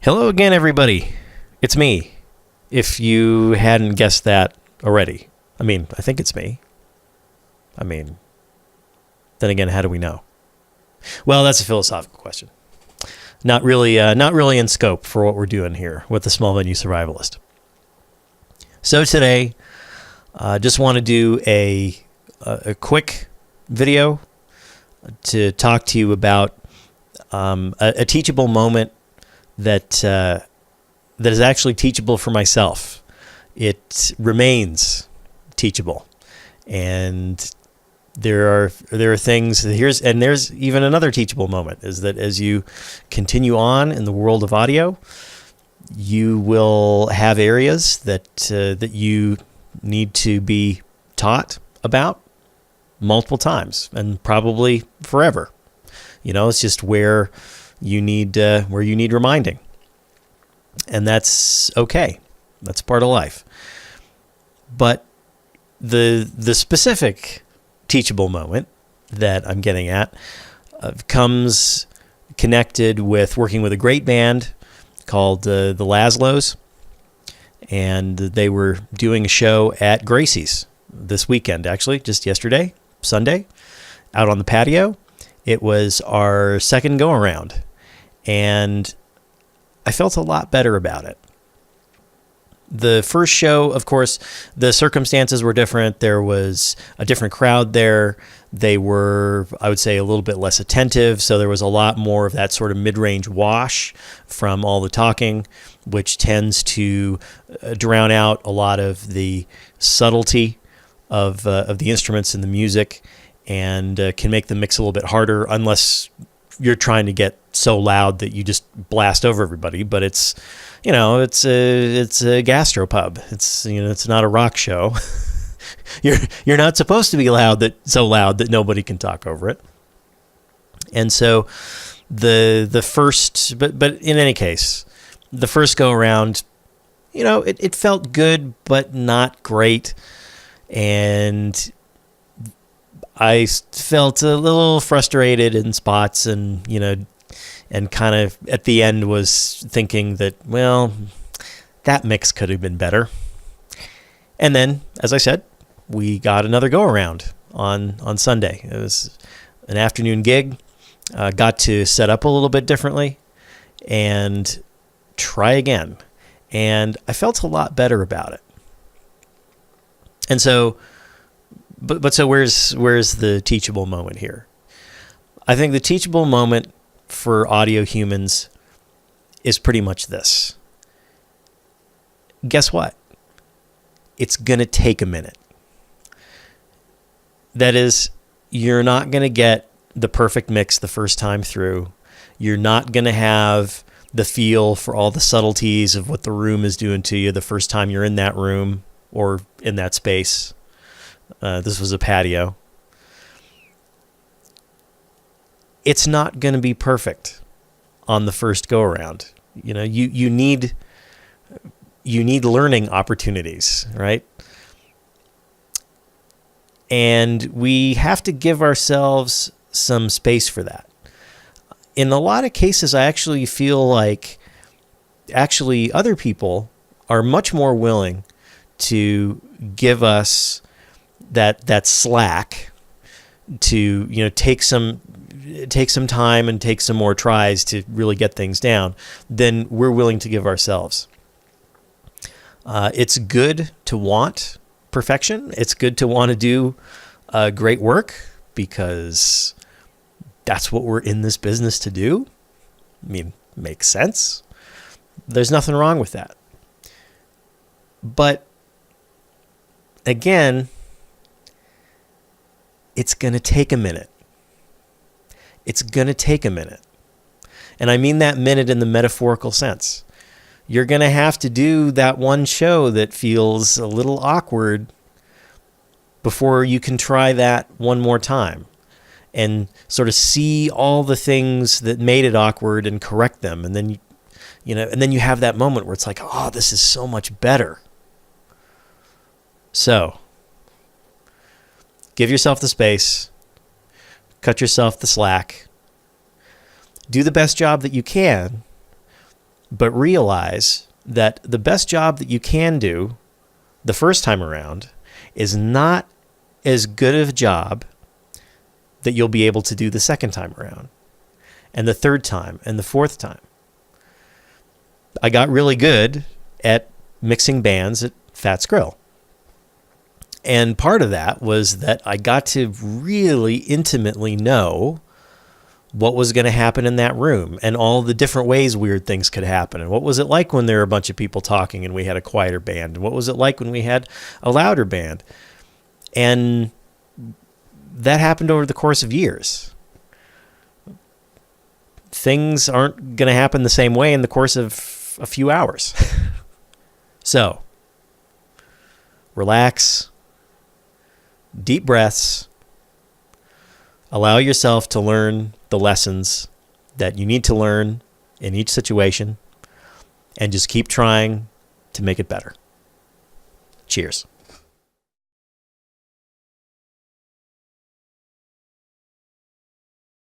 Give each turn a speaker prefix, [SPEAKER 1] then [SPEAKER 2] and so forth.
[SPEAKER 1] Hello again, everybody. It's me. If you hadn't guessed that already. I think it's me. Then again, how do we know? Well, that's a philosophical question. Not really in scope for what we're doing here with the Small Venue Survivalist. So today, just want to do a quick video to talk to you about a teachable moment that is actually teachable for myself. It remains teachable, and there are things. There's even another teachable moment, is that as you continue on in the world of audio, you will have areas that you need to be taught about multiple times and probably forever. It's just where you need reminding, and that's okay. That's part of life. But the specific teachable moment that I'm getting at comes connected with working with a great band called the Laszlos, and they were doing a show at Gracie's this weekend, actually, just yesterday, Sunday, out on the patio. It was our second go-around, and I felt a lot better about it. The first show, of course, the circumstances were different. There was a different crowd there. They were, I would say, a little bit less attentive, so there was a lot more of that sort of mid-range wash from all the talking, which tends to drown out a lot of the subtlety of the instruments and the music, and can make the mix a little bit harder unless you're trying to get so loud that you just blast over everybody. But it's a gastropub. It's not a rock show. You're not supposed to be so loud that nobody can talk over it. And so the first, but in any case, the first go around, it felt good but not great, and I felt a little frustrated in spots, and kind of at the end was thinking that, well, that mix could have been better. And then, as I said, we got another go around on Sunday. It was an afternoon gig. Got to set up a little bit differently and try again. And I felt a lot better about it. And so, so where's the teachable moment here? I think the teachable moment for audio humans is pretty much this. Guess what? It's going to take a minute. That is, you're not going to get the perfect mix the first time through. You're not going to have the feel for all the subtleties of what the room is doing to you the first time you're in that room or in that space. This was a patio. It's not going to be perfect on the first go around. You need learning opportunities, right? And we have to give ourselves some space for that. In a lot of cases, I actually feel like other people are much more willing to give us that slack to take some time and take some more tries to really get things down than we're willing to give ourselves. It's good to want perfection. It's good to want to do great work, because that's what we're in this business to do. Makes sense. There's nothing wrong with that. But again, it's going to take a minute. It's going to take a minute. And I mean that minute in the metaphorical sense. You're going to have to do that one show that feels a little awkward before you can try that one more time and sort of see all the things that made it awkward and correct them. And then you have that moment where it's like, oh, this is so much better. So give yourself the space, cut yourself the slack, do the best job that you can, but realize that the best job that you can do the first time around is not as good of a job that you'll be able to do the second time around, and the third time, and the fourth time. I got really good at mixing bands at Fats Grill. And part of that was that I got to really intimately know what was going to happen in that room and all the different ways weird things could happen. And what was it like when there were a bunch of people talking and we had a quieter band? And what was it like when we had a louder band? And that happened over the course of years. Things aren't going to happen the same way in the course of a few hours. So, relax, deep breaths, allow yourself to learn the lessons that you need to learn in each situation, and just keep trying to make it better. Cheers.